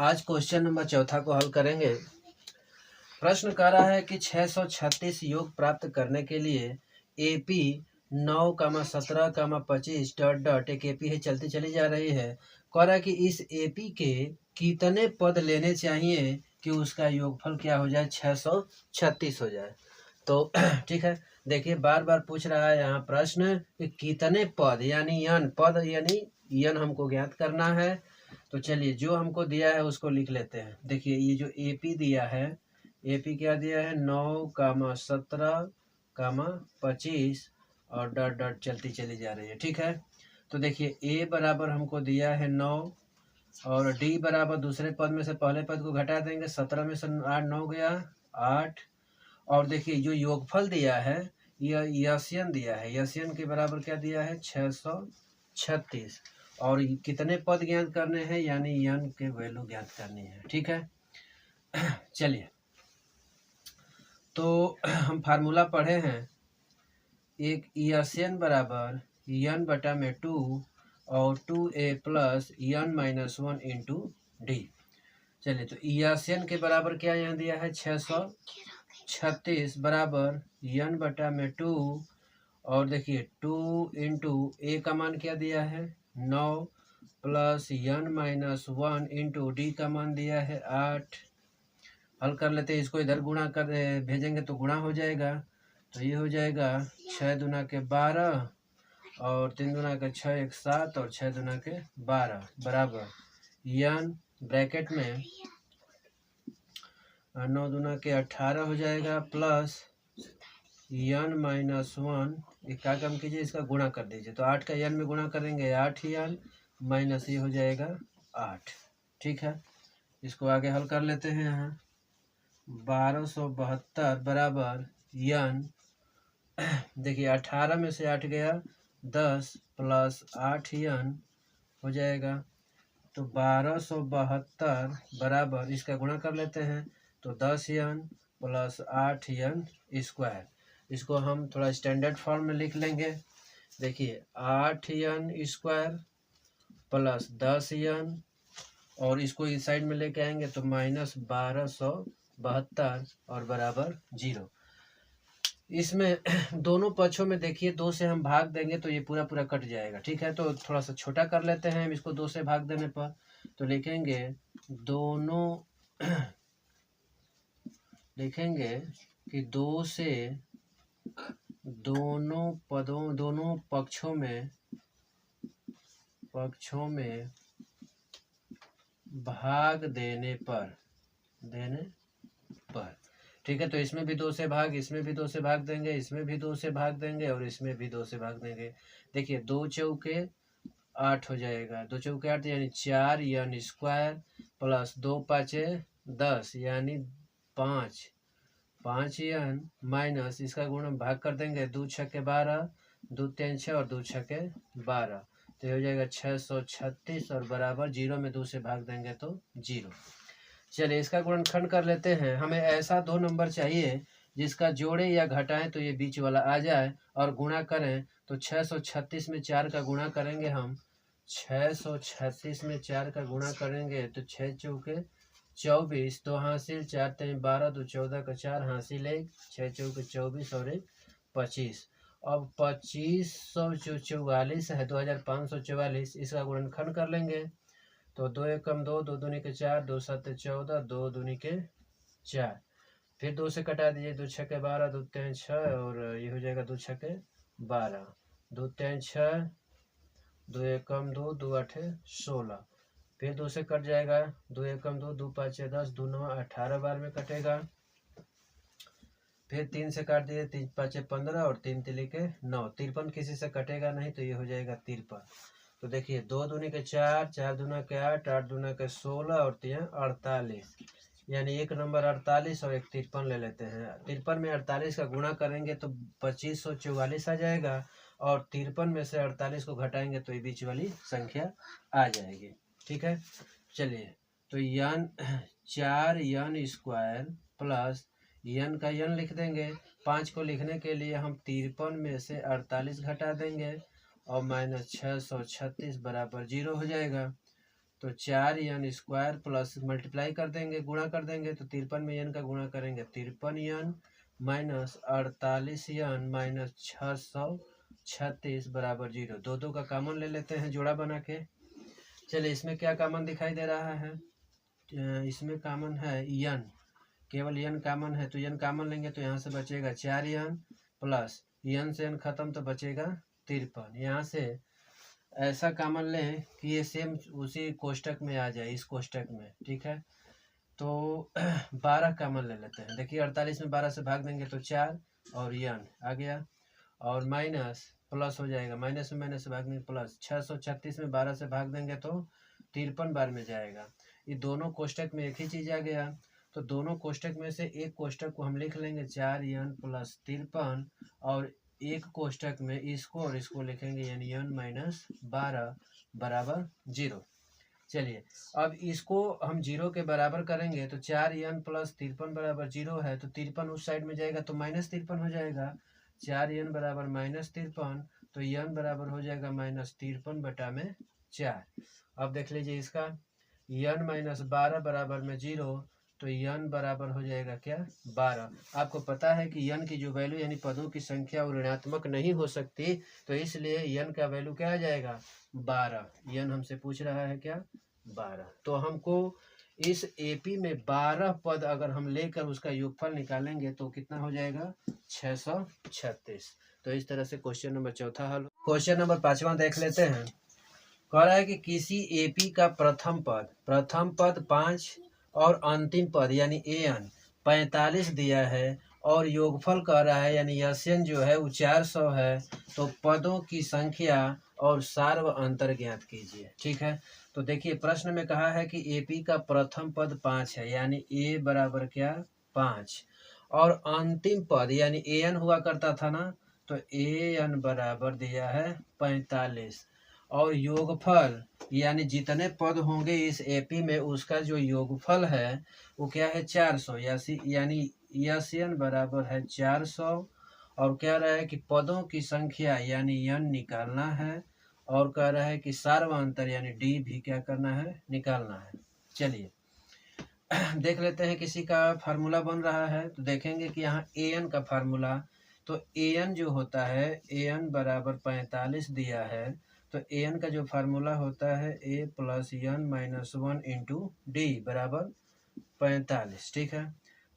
आज question number चौथा को हल करेंगे। प्रश्न कह रहा है कि 636 योग प्राप्त करने के लिए AP 9, 17, 25 ... एक AP है चलती चली जा रही है। कह रहा है कि इस AP के कितने पद लेने चाहिए कि उसका योगफल क्या हो जाए, 636 हो जाए। तो ठीक है, देखिए बार बार पूछ रहा है यहाँ प्रश्न कि कितने पद यानी यन, पद यानी यन हमको ज्ञात करना है। तो चलिए जो हमको दिया है उसको लिख लेते हैं। देखिए ये जो AP दिया है, AP क्या दिया है, 9, 17, 25 और ... चलती चली जा रही है। ठीक है, तो देखिए A बराबर हमको दिया है 9 और D बराबर दूसरे पद में से पहले पद को घटा देंगे, 17 में से 8 9 गया 8। और देखिए जो योगफल दिया है यह यशन दिया है, यशन के बराबर क्या दिया है, 636। और कितने पद ज्ञात करने हैं यानी यन के वैल्यू ज्ञात करनी है। ठीक है, चलिए तो हम फार्मूला पढ़े हैं, एक यशन बराबर यन बटा में 2 और 2a प्लस यन माइनस 1 इंटू डी। चलिए तो यशन के बराबर क्या यहाँ दिया है, 636 बराबर यन बटा में 2 और देखिए 2 इंटू ए का मान क्या दिया है 9 प्लस यन माइनस 1 इंटू डी का मान दिया है 8। हल कर लेते हैं, इसको इधर गुणा कर भेजेंगे तो गुणा हो जाएगा। तो ये हो जाएगा 6 दूना के 12 और 3 दूना के 6 1 7 और 6 दूना के 12 बराबर यन ब्रैकेट में 9 दूना के 18 हो जाएगा प्लस यन माइनस 1, एक क्या काम कीजिए इसका गुणा कर दीजिए। तो 8 का यन में गुणा करेंगे 8 यन माइनस ये हो जाएगा 8। ठीक है, इसको आगे हल कर लेते हैं। यहाँ 1272 बराबर यन देखिए 18 में से 8 गया 10 प्लस 8 यन हो जाएगा। तो 1272 बराबर इसका गुणा कर लेते हैं तो 10 यन प्लस 8 यन स्क्वायर। इसको हम थोड़ा स्टैंडर्ड फॉर्म में लिख लेंगे। देखिए 8 यन स्क्वायर प्लस 10 यन और इसको इस साइड में लेके आएंगे तो माइनस 1272 और बराबर 0। इसमें दोनों पक्षों में देखिए 2 से हम भाग देंगे तो ये पूरा पूरा कट जाएगा। ठीक है, तो थोड़ा सा छोटा कर लेते हैं हम इसको 2 से भाग देने पर। तो लिखेंगे दोनों लिखेंगे कि 2 से दोनों पक्षों में भाग देने पर ठीक है, तो इसमें भी 2 से भाग, इसमें भी 2 से भाग देंगे, इसमें भी 2 से भाग देंगे और इसमें भी 2 से भाग देंगे। देखिए 2 चौके 8 हो जाएगा, 2 चौके 8 यानी 4 यन स्क्वायर प्लस 2 पाँचे 10 यानी 5 यन माइनस इसका गुण भाग कर देंगे 2 छक्के 12 2 3 6 और 2 छक्के 12। तो ये हो जाएगा 636 और बराबर 0 में 2 से भाग देंगे तो 0। चलिए इसका गुणनखंड कर लेते हैं। हमें ऐसा 2 नंबर चाहिए जिसका जोड़े या घटाएं तो ये बीच वाला आ जाए और गुणा करें तो 636 में 4 का गुणा करेंगे हम। 636 में 4 का गुणा करेंगे तो 6 चौके 24, 2 हासिल 4 3 12 2 14 का 4 हासिल 1 6 चौके 24 और 1 25। अब 2544 है 2544, इसका गुणनखंड कर लेंगे तो 2 एकम 2 2 दूनी के 4 2 7 14 2 दूनी के 4। फिर 2 से कटा दीजिए 2 छक्के 12 2 3 6 और ये हो जाएगा 2 छक्के 12 2 3 6 2 एकम 2 2 8 16। फिर 2 से कट जाएगा 2 एकम 2 2 5 10 2 9 18 बार में कटेगा। फिर 3 से काट दीजिए 3 5 15 और 3 तिली के 9। 53 किसी से कटेगा नहीं तो ये हो जाएगा 53। तो देखिए 2 दूनी के 4 4 दूना के 8 8 दूना के 16 और 3 48 यानी एक नंबर 48 और एक 53 ले लेते हैं। 53 में 48 का गुणा करेंगे तो 2544 आ जाएगा और 53 में से 48 को घटाएंगे तो ये बीच वाली संख्या आ जाएगी। ठीक है, चलिए तो यन 4 यन स्क्वायर प्लस यन का यन लिख देंगे। 5 को लिखने के लिए हम 53 में से 48 घटा देंगे और माइनस 636 बराबर 0 हो जाएगा। तो 4n² प्लस मल्टीप्लाई कर देंगे, गुणा कर देंगे, तो 53 में n का गुणा करेंगे 53n माइनस 48n माइनस 636 बराबर 0। दो का कॉमन ले लेते हैं जोड़ा बना के। चलिए इसमें क्या कॉमन दिखाई दे रहा है, इसमें कॉमन है n, केवल n कॉमन है, तो n कॉमन लेंगे तो यहाँ से बचेगा 4n प्लस n से n खत्म तो बचेगा 53। यहाँ से ऐसा कॉमन लें कि ये सेम उसी कोष्टक में आ जाए, इस कोष्टक में, ठीक है। तो 12 कॉमन ले लेते हैं। देखिए 48 में 12 से भाग देंगे तो 4 और n आ गया, और माइनस प्लस हो जाएगा, माइनस में माइनस से भाग देंगे प्लस, 636 में 12 से भाग देंगे तो 53 बार में जाएगा। ये दोनों कोष्टक में एक ही चीज़ आ गया, तो दोनों कोष्टक में से एक कोष्टक को हम लिख लेंगे 4n प्लस 53, और एक कोष्टक में इसको और इसको लिखेंगे यानी n माइनस 12 बराबर 0। चलिए अब इसको हम 0 के बराबर करेंगे तो 4n प्लस 53 बराबर 0 है, तो 53 उस साइड में जाएगा तो माइनस 53 हो जाएगा। 4n बराबर माइनस 53, तो n बराबर हो जाएगा माइनस 53 बटा में 4। अब देख लीजिए इसका n माइनस 12 बराबर में 0, तो n बराबर हो जाएगा क्या 12। आपको पता है कि n की जो वैल्यू यानी पदों की संख्या वो ऋणात्मक नहीं हो सकती, तो इसलिए n का वैल्यू क्या आ जाएगा 12। n हमसे पूछ रहा है क्या 12, तो हमको इस एपी में 12 पद अगर हम लेकर उसका योगफल निकालेंगे तो कितना हो जाएगा 636। तो इस तरह से क्वेश्चन नंबर चौथा हल। क्वेश्चन नंबर 5वां देख लेते हैं। कह रहा है कि किसी एपी का प्रथम पद 5 और अंतिम पद यानी an 45 दिया है, और योगफल कह रहा है यानी यशन जो है वो 400 है, तो पदों की संख्या और सार्व अंतर ज्ञात कीजिए। ठीक है, तो देखिए प्रश्न में कहा है कि एपी का प्रथम पद 5 है, यानी ए बराबर क्या 5, और अंतिम पद यानी an हुआ करता था ना, तो an बराबर दिया है 45, और योगफल यानी जितने पद होंगे इस एपी में उसका जो योगफल है वो क्या है 400, यानी यन बराबर है 400, और कह रहा है कि पदों की संख्या यानी n निकालना है, और कह रहा है कि सार्वअंतर यानी d भी क्या करना है निकालना है। चलिए देख लेते हैं किसी का फार्मूला बन रहा है, तो देखेंगे कि यहाँ an का फार्मूला, तो an जो होता है an बराबर 45 दिया है, तो an का जो फार्मूला होता है a plus n minus 1 into D बराबर 45। ठीक है,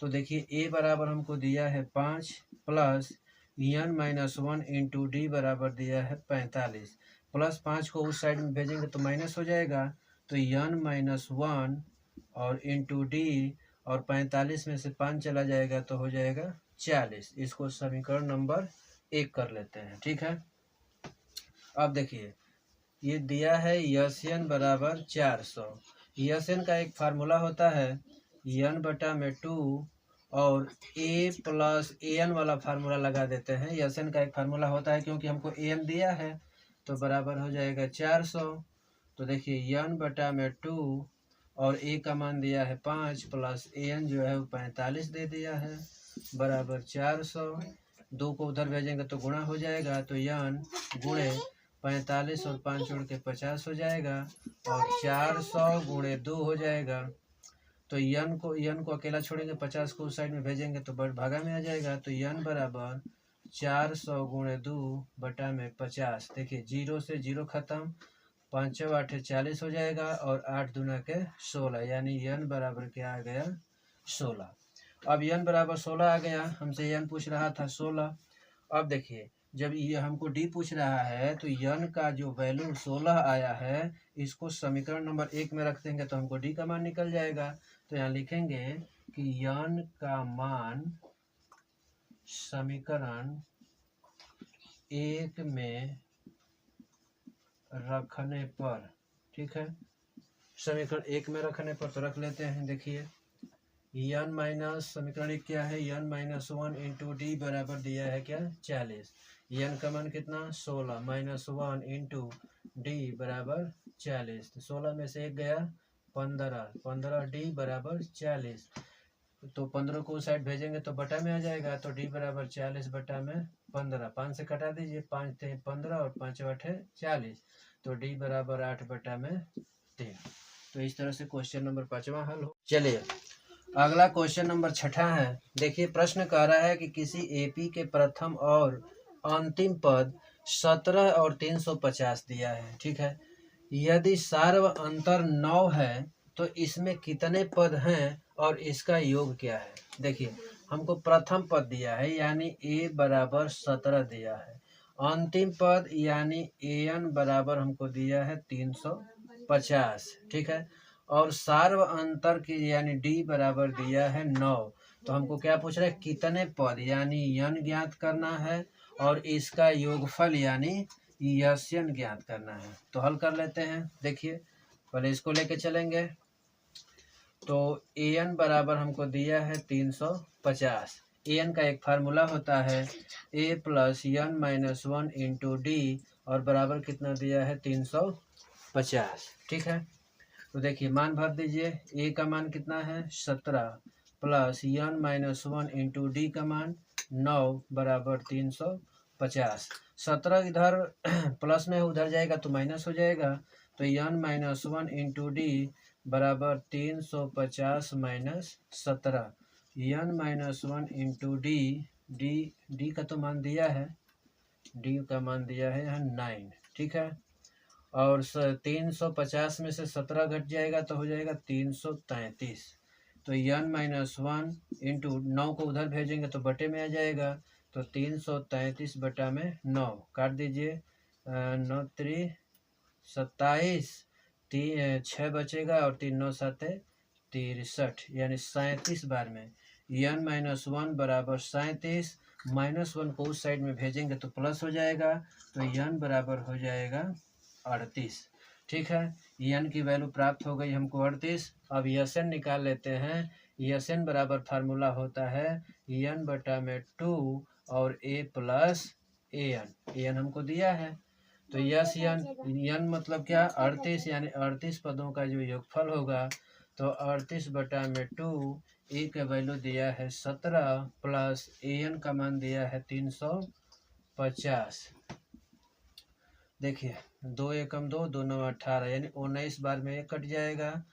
तो देखिए a बराबर हमको दिया है 5 plus n minus 1 into D बराबर दिया है 45, प्लस 5 को उस साइड में भेजेंगे तो माइनस हो जाएगा, तो n माइनस 1 और इंटू डी, और 45 में से 5 चला जाएगा तो हो जाएगा 40। इसको समीकरण नंबर 1 कर लेते हैं। ठीक है, अब देखिए ये दिया है यन बराबर 400। यन का एक फार्मूला होता है n बटा में 2, और a प्लस an वाला फार्मूला लगा देते हैं। यन का एक फार्मूला होता है क्योंकि हमको an दिया है, तो बराबर हो जाएगा 400। तो देखिए n बटा में 2 और a का मान दिया है 5 प्लस an जो है वो 45 दे दिया है, बराबर 400। 2 को उधर भेजेंगे तो गुणा हो जाएगा, तो n गुणे 45 और 5 जोड़ के 50 हो जाएगा, और 400 गुणे 2 हो जाएगा। तो n को अकेला छोड़ेंगे, 50 को उस साइड में भेजेंगे तो भागा में आ जाएगा, तो n बराबर 400 गुणे 2 बटा में 50। देखिए 0 से 0 खत्म, 5 8 40 हो जाएगा, और 8 दूना के 16, यानी n बराबर क्या आ गया 16। अब n बराबर 16 आ गया, हमसे n पूछ रहा था 16। अब देखिए जब ये हमको d पूछ रहा है तो n का जो वैल्यू 16 आया है, इसको समीकरण नंबर 1 में रख देंगे तो हमको d का मान निकल जाएगा। तो यहाँ लिखेंगे कि n का मान समीकरण 1 में रखने पर, ठीक है, समीकरण 1 में रखने पर तो रख लेते हैं। देखिए n माइनस समीकरण 1 क्या है, n माइनस 1 इंटू डी बराबर दिया है क्या 40, n का मान कितना 16 माइनस 1 इंटू डी बराबर 40, तो 16 में से 1 गया 15 डी बराबर 40, तो 15 को उस साइड भेजेंगे तो बटा में आ जाएगा, तो डी बराबर 40 बटा में 15, 5 से कटा दीजिए, 5 × 15 और 5 × 8 40, तो डी बराबर 8 बटा में 3। तो इस तरह से क्वेश्चन नंबर 5वां हल हो। चलिए अगला क्वेश्चन नंबर 6 है। देखिए प्रश्न कह रहा है कि किसी एपी के प्रथम और अंतिम पद 17 और 350 दिया है, ठीक है। यदि सार्व अंतर 9 है तो इसमें कितने पद हैं और इसका योग क्या है। देखिए हमको प्रथम पद दिया है यानी a बराबर 17 दिया है, अंतिम पद यानी an बराबर हमको दिया है 350, ठीक है। और सार्व अंतर की यानी d बराबर दिया है 9। तो हमको क्या पूछ रहा है, कितने पद यानी n ज्ञात करना है और इसका योगफल यानी यस्यन ज्ञात करना है। तो हल कर लेते हैं। देखिए पहले इसको लेके चलेंगे। तो an बराबर हमको दिया है 350। an का एक फार्मूला होता है a plus n minus 1 into D और बराबर कितना दिया है 350, ठीक है। तो देखिए मान भर दीजिए। a का मान कितना है 17 plus n minus 1 into D का मान 9 बराबर 350। 17 इधर प्लस में उधर जाएगा तो माइनस हो जाएगा। तो n माइनस 1 इंटू डी बराबर 350 minus 17। n minus 1 into D, D का तो मान दिया है, डी का मान दिया है यहाँ 9, ठीक है। और 350 में से 17 घट जाएगा तो हो जाएगा 333। तो n माइनस 1 इंटू 9 को उधर भेजेंगे तो बटे में आ जाएगा। तो 333 बटा में 9 काट दीजिए, 9 3 27, 6 बचेगा और 3 9 7 63 यानी 37 बार में n माइनस 1 बराबर 37, माइनस 1 को उस साइड में भेजेंगे तो प्लस हो जाएगा। तो n बराबर हो जाएगा 38, ठीक है। n की वैल्यू प्राप्त हो गई हमको 38। अब Sn निकाल लेते हैं। Sn बराबर फार्मूला होता है n बटा में 2 और a प्लस an हमको दिया है। तो यस n मतलब क्या 38 यानी 38 पदों का जो योगफल होगा। तो 38 बटा में 2, a का वैल्यू दिया है 17 प्लस an का मान दिया है 350। देखिए 2 एकम 2, 2 9 18 यानी 19 बार में 1 कट जाएगा।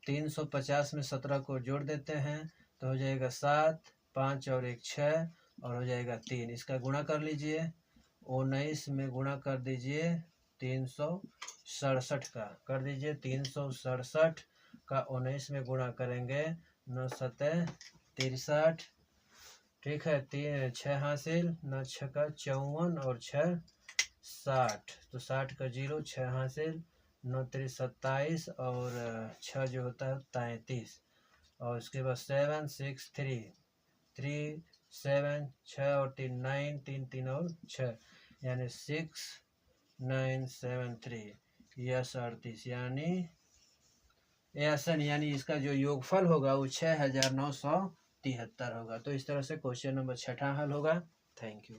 350 में 17 को जोड़ देते हैं तो हो जाएगा 7, 5 और 1 6 और हो जाएगा 3। इसका गुणा कर लीजिए, 19 में गुणा कर दीजिए 367 का, कर दीजिए 367 का 19 में गुणा करेंगे 9 7 63, ठीक है। 6 हासिल, 9 6 का 54 और 6 60, तो 60 का 0, 6 हासिल, 9 3 27 और 6 जो होता है 33 और उसके बाद 7 6 3 3 7 6 और 3 9 3 3 और 6 यानी 6 9 7 3 यस 38 यानी Sn यानी इसका जो योगफल होगा वो 6973 होगा। तो इस तरह से क्वेश्चन नंबर 6 हल होगा। Thank you.